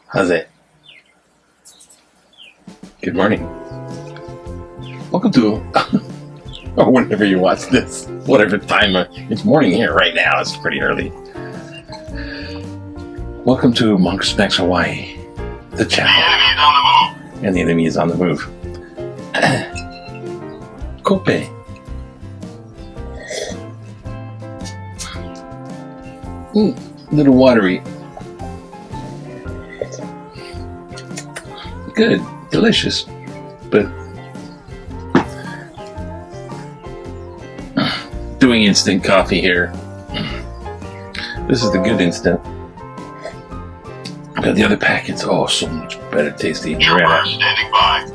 How's it? Good morning. Welcome to, or whenever you watch this, whatever time, it's morning here right now, it's pretty early. Welcome to Monk Snacks Hawaii, the channel. The enemy is on the move. Kope. Little watery. Good, delicious, but doing instant coffee here. This is the good instant. Got the other packets. Oh, so much better tasty. Standing by.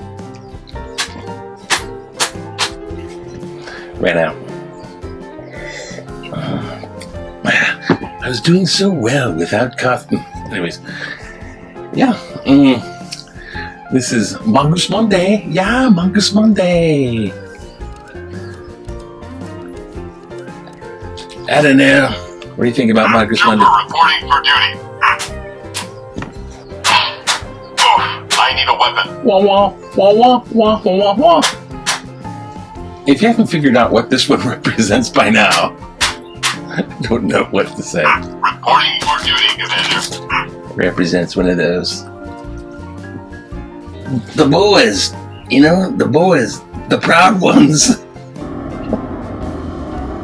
Ran out. I was doing so well without coffee. Anyways, yeah. This is Mongoose Monday. Yeah, Mongoose Monday. I don't know. What do you think about Mongoose Monday? Reporting for duty. I need a weapon. Wah wah wah wah wah wah wah. If you haven't figured out what this one represents by now, I don't know what to say. Reporting for duty, Commander. Represents one of those. The boys, you know, the boys, the proud ones.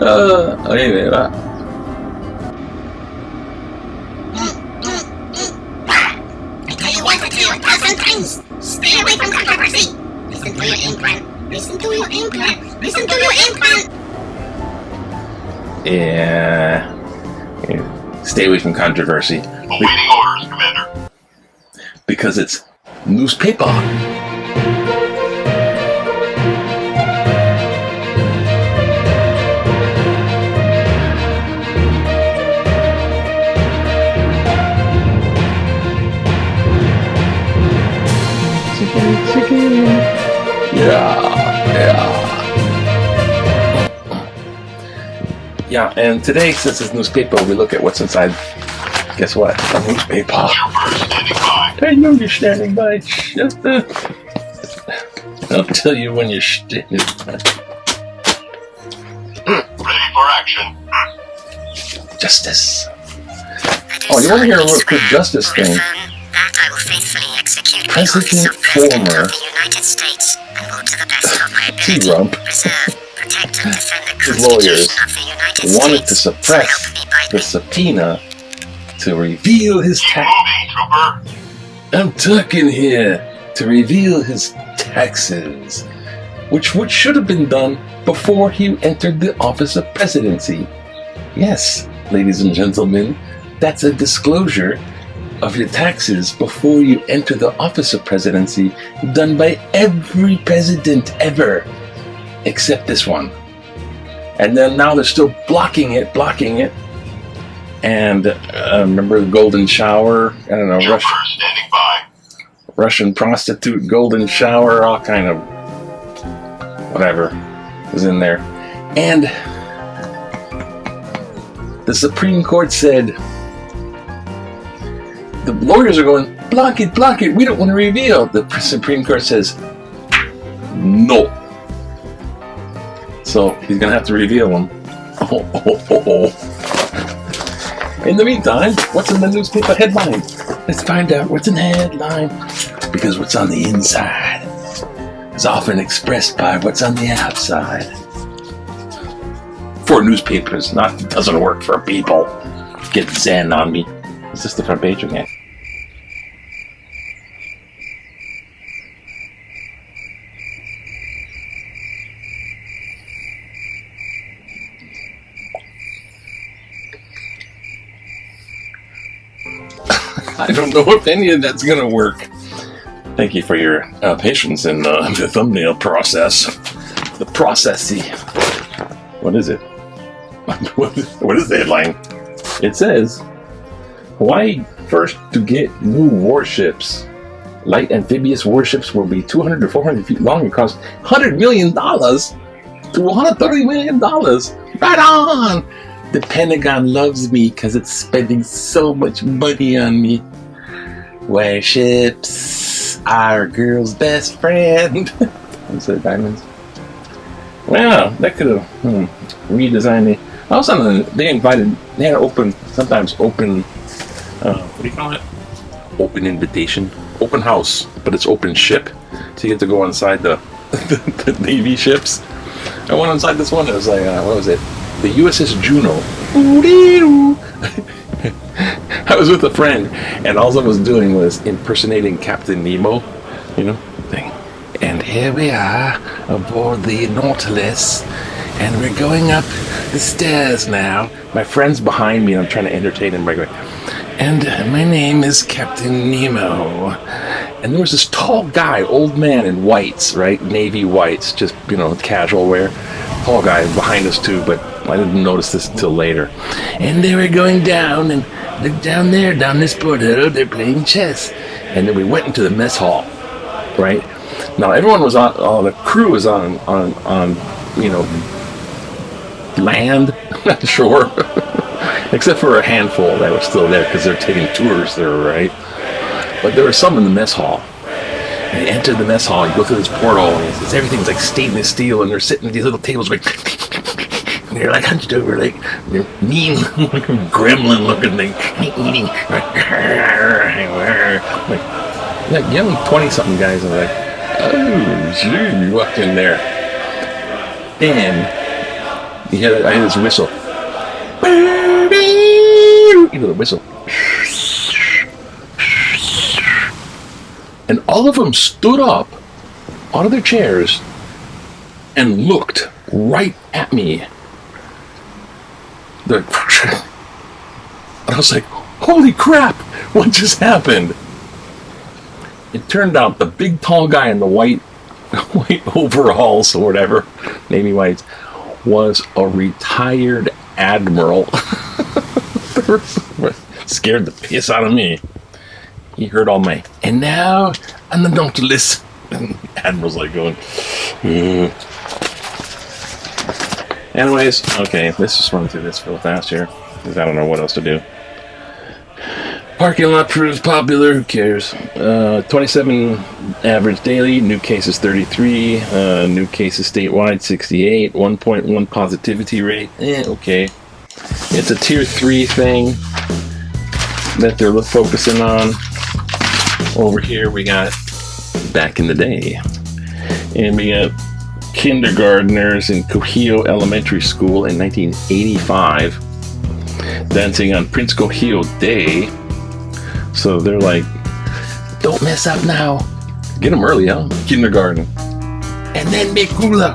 Anyway, I tell you once, I tell you 1,000 times. Stay away from controversy. Listen to your implant. Listen to your implant. Listen to your implant. Yeah. Stay away from controversy. Awaiting orders, Commander. Because it's newspaper. Yeah, and today, since it's newspaper, we look at what's inside. Guess what? A newspaper. I know you're standing by. Shut the... I'll tell you when you're standing by. Ready for action. Justice. Oh, you want to hear a real quick justice thing? That I will faithfully execute President former of the United States and will to the best of my ability T-Rump, preserve, protect and defend the his lawyers Constitution of the United wanted to States. suppress the subpoena to reveal his tax. Moving, trooper. I'm talking here to reveal his taxes, which should have been done before he entered the office of presidency. Yes, ladies and gentlemen, that's a disclosure of your taxes before you enter the office of presidency, done by every president ever, except this one. And then now they're still blocking it. And remember the golden shower? I don't know, Standing by. Russian prostitute, golden shower, all kind of whatever was in there. And the Supreme Court said, the lawyers are going, block it, we don't want to reveal. The Supreme Court says, no. So he's going to have to reveal them. Oh. In the meantime, what's in the newspaper headline? Let's find out what's in the headline. Because what's on the inside is often expressed by what's on the outside. For newspapers. It doesn't work for people. Get Zen on me. Is this the front page again? I don't know if any of that's going to work. Thank you for your patience in the thumbnail process. The processy. What is it? What is the headline? It says, Hawaii first to get new warships. Light amphibious warships will be 200 to 400 feet long and cost $100 million to $130 million. Right on! The Pentagon loves me because it's spending so much money on me. Warships are a girl's best friend. Instead of diamonds. Wow, that could have redesigned it. Also, they had sometimes open, what do you call it? Open invitation. Open house, but it's open ship. So you get to go inside the Navy ships. I went inside this one, it was like, what was it? The USS Juno. I was with a friend, and all I was doing was impersonating Captain Nemo, thing. And here we are aboard the Nautilus, and we're going up the stairs now. My friend's behind me, and I'm trying to entertain him by going, and my name is Captain Nemo. And there was this tall guy, old man in whites, right? Navy whites, just, casual wear. Tall guy behind us too, but I didn't notice this until later. And they were going down, and look down there, down this portal, they're playing chess. And then we went into the mess hall, right? Now everyone was on, the crew was on land, not shore, except for a handful that were still there because they're taking tours there, right? But there were some in the mess hall. And you enter the mess hall, you go through this portal, and everything's like stainless steel, and they're sitting at these little tables, like, and they're like hunched over, like, they're mean, gremlin-looking thing, eating, like young 20-something guys are like, oh, gee, you walk in there. And I hear this whistle. The whistle. And all of them stood up out of their chairs and looked right at me. And I was like, holy crap, what just happened? It turned out the big tall guy in the white overalls or whatever, Navy whites, was a retired admiral. Scared the piss out of me. He heard all my, and now I'm the Nautilus. And the admiral's like going, Anyways, okay, let's just run through this real fast here, because I don't know what else to do. Parking lot proves popular, who cares? 27 average daily, new cases 33, new cases statewide 68, 1.1 positivity rate, okay. It's a tier 3 thing that they're focusing on. Over here we got back in the day. And we got kindergartners in Kohio Elementary School in 1985 dancing on Prince Kohio Day. So they're like, don't mess up now. Get them early, huh? Kindergarten. And then make hula.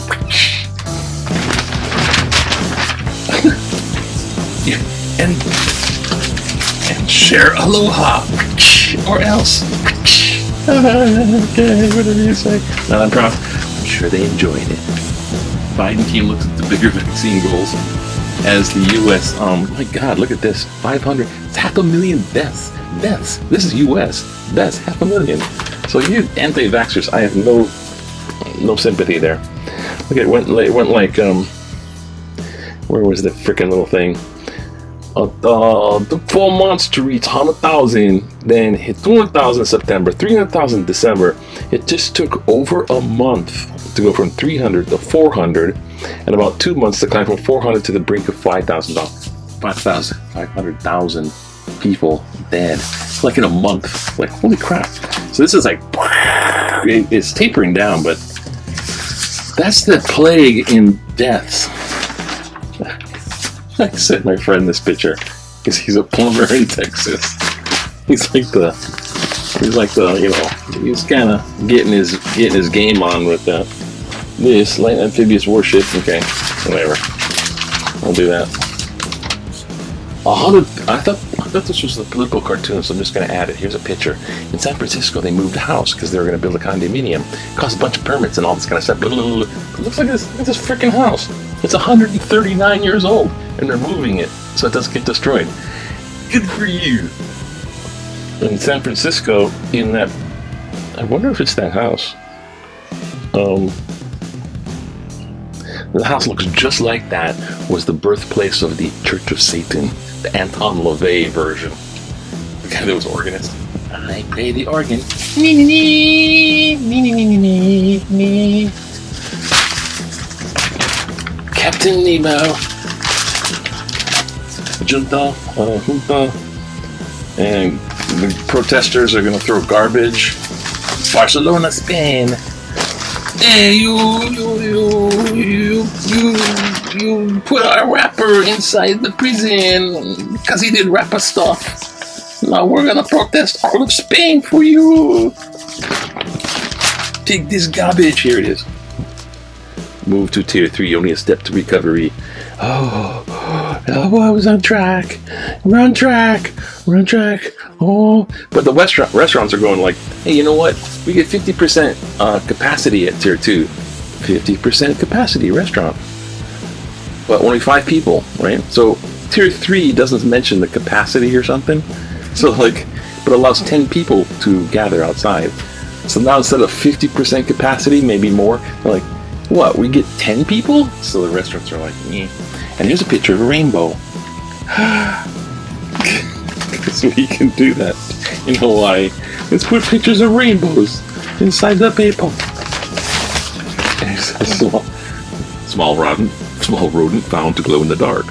and share aloha. Or else. Okay, whatever you say. No, I'm sure they enjoyed it. Biden team looks at the bigger vaccine goals as the U.S. My God, look at this. 500. It's 500,000 deaths. This is U.S. Deaths. 500,000. So you anti-vaxxers, I have no sympathy there. Look, it went like where was the freaking little thing? The 4 months to reach 100,000, then hit 200,000 September, 300,000 December. It just took over a month to go from 300 to 400, and about 2 months to climb from 400 to the brink of 500,000 people dead. Like in a month. Like, holy crap. So this is like, it's tapering down, but that's the plague in deaths. I sent my friend this picture because he's a plumber in Texas. He's like the, he's kind of getting his game on with this light amphibious warship. Okay, whatever. I'll do that. I thought this was a political cartoon, so I'm just going to add it. Here's a picture. In San Francisco, they moved a house because they were going to build a condominium. It cost a bunch of permits and all this kind of stuff. It looks like this freaking house. It's 139 years old, and they're moving it so it doesn't get destroyed. Good for you. In San Francisco, in that, I wonder if it's that house. The house looks just like that. Was the birthplace of the Church of Satan, the Anton LaVey version. The guy that was organist. I play the organ. Captain Nemo. Junta, and the protesters are going to throw garbage. Barcelona, Spain. Hey, you put our rapper inside the prison because he did rapper stuff. Now we're gonna protest all of Spain for you. Take this garbage. Here it is. Move to tier 3, only a step to recovery. Oh, I was on track. We're on track. Oh, but the restaurants are going like, hey, you know what? We get 50% capacity at tier 2. 50% capacity restaurant. But only 5 people, right? So tier 3 doesn't mention the capacity or something. So but allows 10 people to gather outside. So now instead of 50% capacity, maybe more, they're like, what? We get 10 people? So the restaurants are like, eh. And here's a picture of a rainbow. So we can do that in Hawaii. Let's put pictures of rainbows inside the paper. There's a small rodent found to glow in the dark.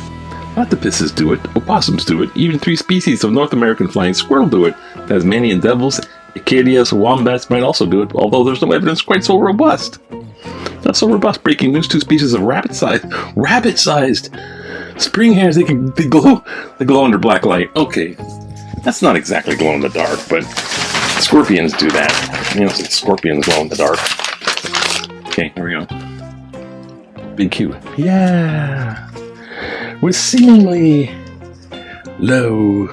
Octopuses do it, opossums do it, even 3 species of North American flying squirrel do it. Tasmanian devils, echidnas, wombats might also do it, although there's no evidence quite so robust. Not so robust. Breaking news: 2 species of rabbit-sized spring hares. They glow under black light. Okay, that's not exactly glow in the dark, but scorpions do that. Scorpions glow in the dark. Okay, here we go. Big Q. Yeah. With seemingly low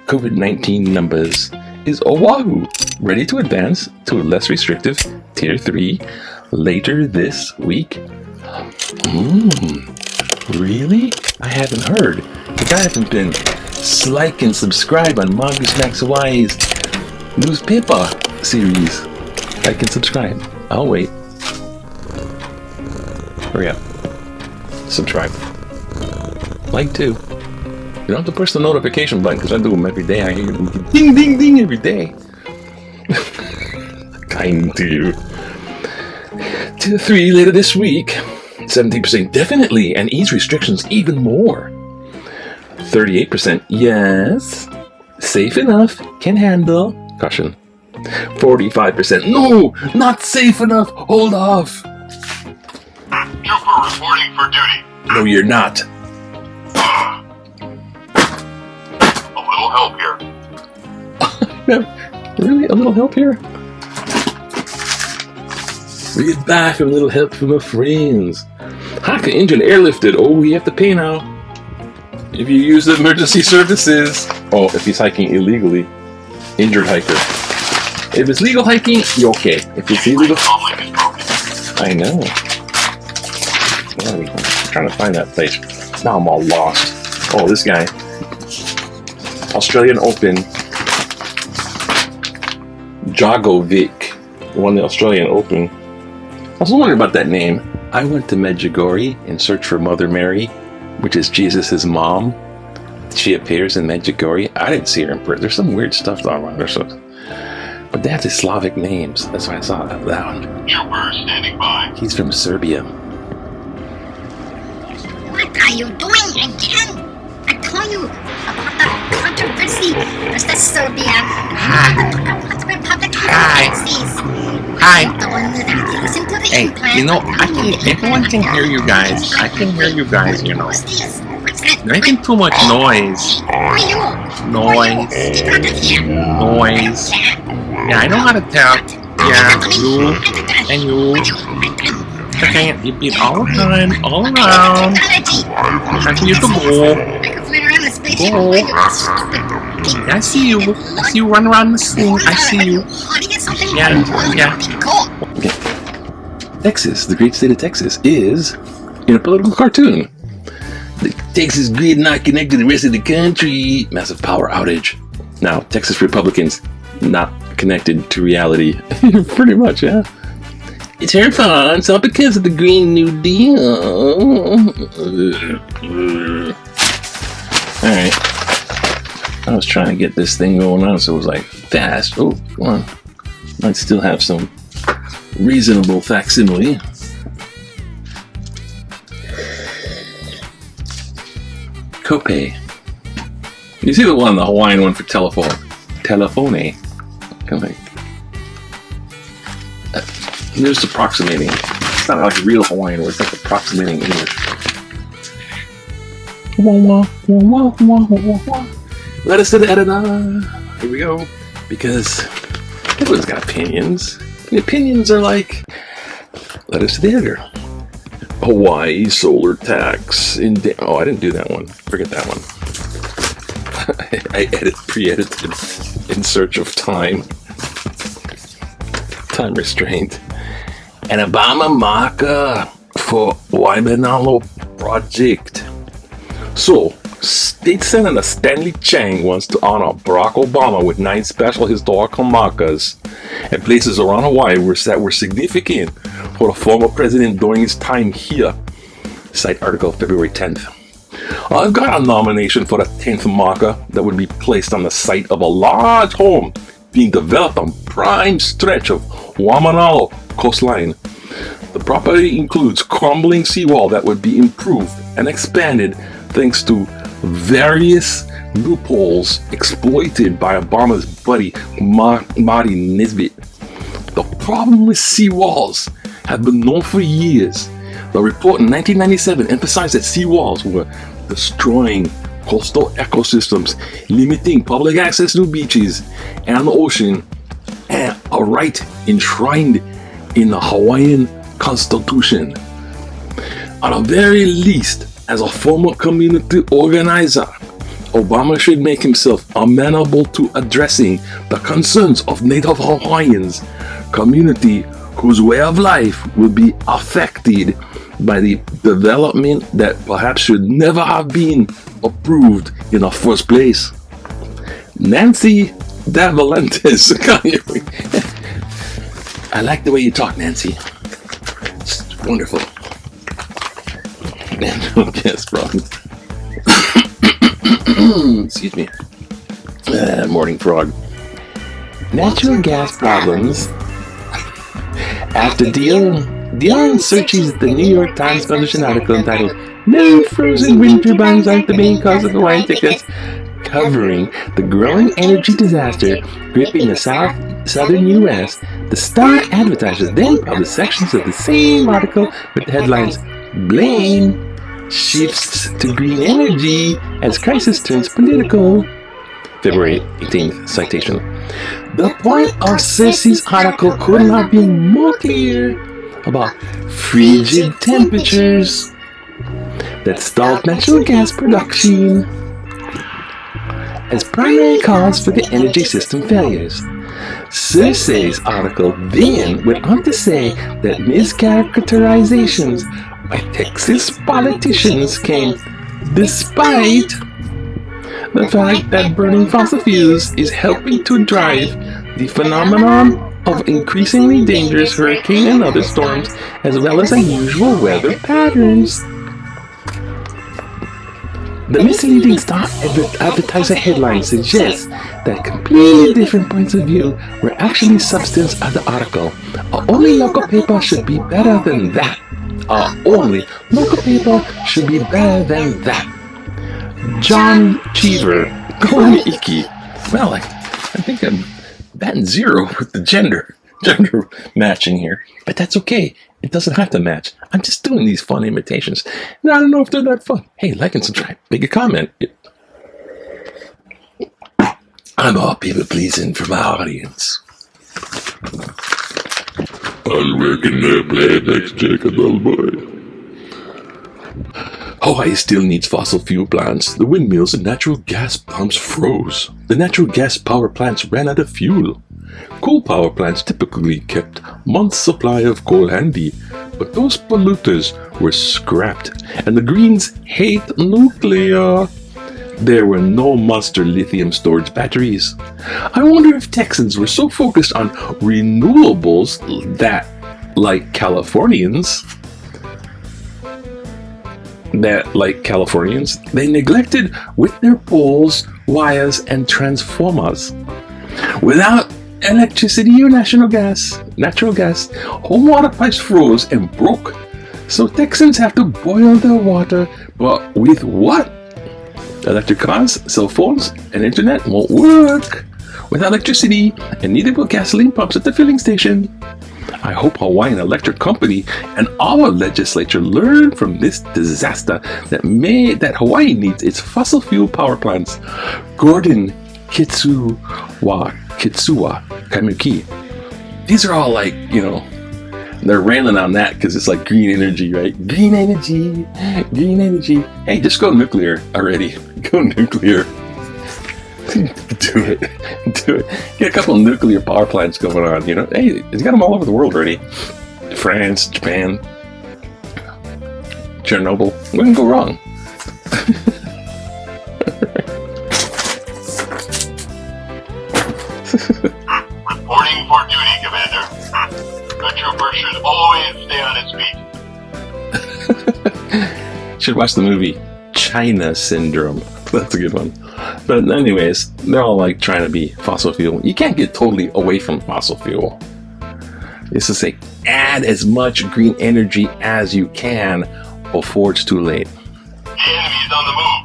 COVID-19 numbers, is Oahu ready to advance to a less restrictive tier 3 later this week? Really? I haven't heard. Like, I haven't been like and subscribe on Mongoose Max Hawaii's news Pepah series. Like and subscribe. I'll wait. Hurry up. Subscribe. Like too. You don't have to push the notification button because I do them every day. I hear them ding ding ding every day. Kind to you. Tier 3 later this week. 17% definitely, and ease restrictions even more. 38% yes. Safe enough, can handle. Caution. 45% no, not safe enough. Hold off. Trooper reporting for duty. No, you're not. A little help here. Really? A little help here? We get back a little help from our friends. Haka engine airlifted. Oh, we have to pay now. If you use the emergency services. Oh, if he's hiking illegally. Injured hiker. If it's legal hiking, you're okay. If it's illegal... I know. I'm trying to find that place. Now I'm all lost. Oh, this guy. Australian Open. Djokovic won the Australian Open. I was wondering about that name. I went to Medjugorje in search for Mother Mary, which is Jesus' mom. She appears in Medjugorje. I didn't see her in person. There's some weird stuff around there. But they have these Slavic names. That's why I saw that loud. Trooper standing by. He's from Serbia. What are you doing again? I told you about the controversy versus Serbia and the Republic of Hi. Listen to the Hey, implant. everyone can hear you guys. I can hear you guys, What's this? Making too much noise. Noise. Noise. Yeah, I know how to tell. Yeah, you and you. Okay, you beat all the time, all around. Time for you to go. Go. Yeah, I see you. I see you run around the scene. I see you. Yeah. Texas, the great state of Texas, is in a political cartoon. The Texas grid not connected to the rest of the country. Massive power outage. Now, Texas Republicans not connected to reality. Pretty much, yeah. It's her fault. It's all because of the Green New Deal. Alright. I was trying to get this thing going on, so it was like fast. Oh, come on. Might still have some reasonable facsimile. Copay. You see the one, the Hawaiian one for telephone. Telephone. Kind of like. I'm just approximating. It's not like a real Hawaiian word, it's like approximating English. Let us to the editor. Here we go. Because everyone's got opinions. The opinions are like, let us to the editor. Hawaii solar tax. Oh, I didn't do that one. Forget that one. I pre-edited in search of time. Time restraint. An Obama marker for Waimanalo project. So, State Senator Stanley Chang wants to honor Barack Obama with 9 special historical markers at places around Hawaii that were significant for the former president during his time here. Cite article February 10th. I've got a nomination for the 10th marker that would be placed on the site of a large home being developed on prime stretch of Waimanalo coastline. The property includes crumbling seawall that would be improved and expanded thanks to various loopholes exploited by Obama's buddy Marty Nisbet. The problem with seawalls have been known for years. The report in 1997 emphasized that seawalls were destroying coastal ecosystems, limiting public access to beaches and the ocean, and a right enshrined in the Hawaiian Constitution. At the very least, as a former community organizer, Obama should make himself amenable to addressing the concerns of Native Hawaiians, community whose way of life will be affected by the development that perhaps should never have been approved in the first place. Nancy Davalentes. I like the way you talk, Nancy. It's wonderful. Natural gas problems. Excuse me. Morning frog. Natural gas problems. After Dion searches the New York Times published an article entitled "No Frozen Wind Turbines Aren't the Main Cause of Hawaiian Sickness," covering the growing energy disaster gripping the southern U.S., the Star advertisers then published sections of the same article with the headlines, "Blame Shifts to Green Energy as Crisis Turns Political." February 18th citation. The point of Cersei's article could not be more clear about frigid temperatures that stalled natural gas production as primary cause for the energy system failures. Cersei's article then went on to say that mischaracterizations by Texas politicians came despite the fact that burning fossil fuels is helping to drive the phenomenon of increasingly dangerous hurricane and other storms, as well as unusual weather patterns. The misleading Star advertiser headline suggests that completely different points of view were actually substance of the article. Only local paper should be better than that. Only local paper should be better than that. John Cheever, Gordon Icky. Well, I think I'm batting zero with the gender matching here, but that's okay. It doesn't have to match. I'm just doing these fun imitations. And I don't know if they're that fun. Hey, like and subscribe. Make a comment. I'm all people pleasing for my audience. I reckon they'll play next check, little boy. Hawaii still needs fossil fuel plants. The windmills and natural gas pumps froze. The natural gas power plants ran out of fuel. Coal power plants typically kept months' supply of coal handy, but those polluters were scrapped, and the Greens hate nuclear. There were no monster lithium storage batteries. I wonder if Texans were so focused on renewables that, like Californians, they neglected with their poles, wires, and transformers. Without electricity or natural gas, home water pipes froze and broke. So Texans have to boil their water, but with what? Electric cars, cell phones, and internet won't work without electricity, and neither will gasoline pumps at the filling station. I hope Hawaiian Electric Company and our legislature learn from this disaster that Hawaii needs its fossil fuel power plants. Gordon Kitsuwa Kamuki. These are all like, they're railing on that because it's like green energy, right? Green energy. Hey, just go nuclear already. Go nuclear. Do it. Get a couple of nuclear power plants going on, Hey, he's got them all over the world already. France, Japan, Chernobyl. What can go wrong? Reporting for duty, Commander. The trooper should always stay on his feet. Should watch the movie China Syndrome. That's a good one. But anyways, they're all like trying to be fossil fuel. You can't get totally away from fossil fuel. It's to say, add as much green energy as you can before it's too late. The enemy's on the move.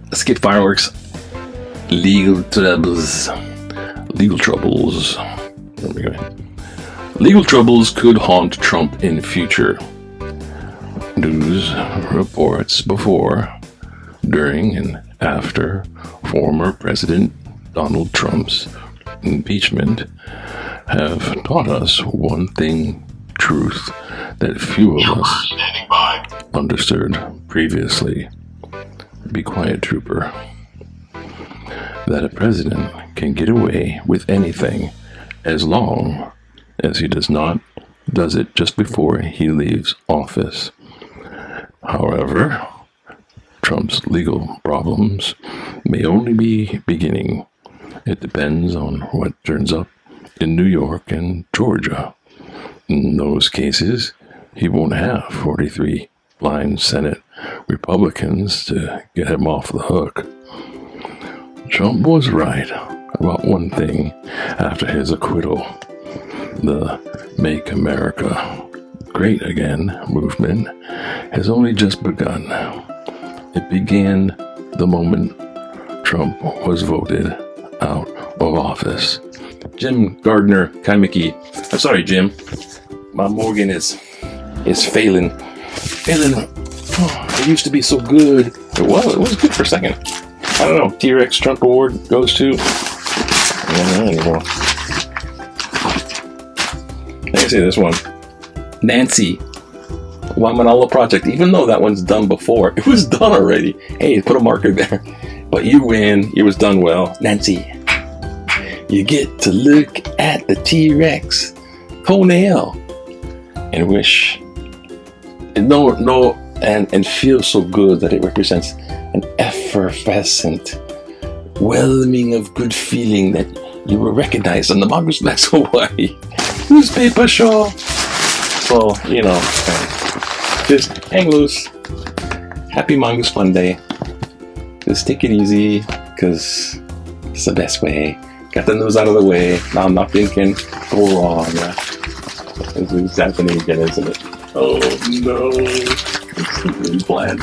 Let's get fireworks. Legal troubles. There we go. Legal troubles could haunt Trump in future. News reports before, during, and after former President Donald Trump's impeachment have taught us one thing, truth, that few of Trooper us standing by. understood previously. Be quiet, trooper. That a president can get away with anything as long as he does it just before he leaves office. However, Trump's legal problems may only be beginning. It depends on what turns up in New York and Georgia. In those cases, he won't have 43 blind Senate Republicans to get him off the hook. Trump was right about one thing after his acquittal. The Make America Great Again movement has only just begun. It began the moment Trump was voted out of office. Jim Gardner Kaimiki. I'm sorry, Jim. My Morgan is failing. It used to be so good. It was good for a second. I don't know. T-Rex Trump Award goes to. I don't know anymore. I can say this one. Nancy. Wamanalo Project. Even though that one's done before. It was done already. Hey, put a marker there. But you win. It was done well. Nancy. You get to look at the T-Rex toenail and wish. And feel so good that it represents an effervescent whelming of good feeling that you were recognized on the Mongoose Blacks Hawaii newspaper show. So, just hang loose. Happy Mongoose Fun Day. Just take it easy, because it's the best way. Got the news out of the way. Now nothing can go wrong. It's happening again, isn't it? Oh no. It's the implant.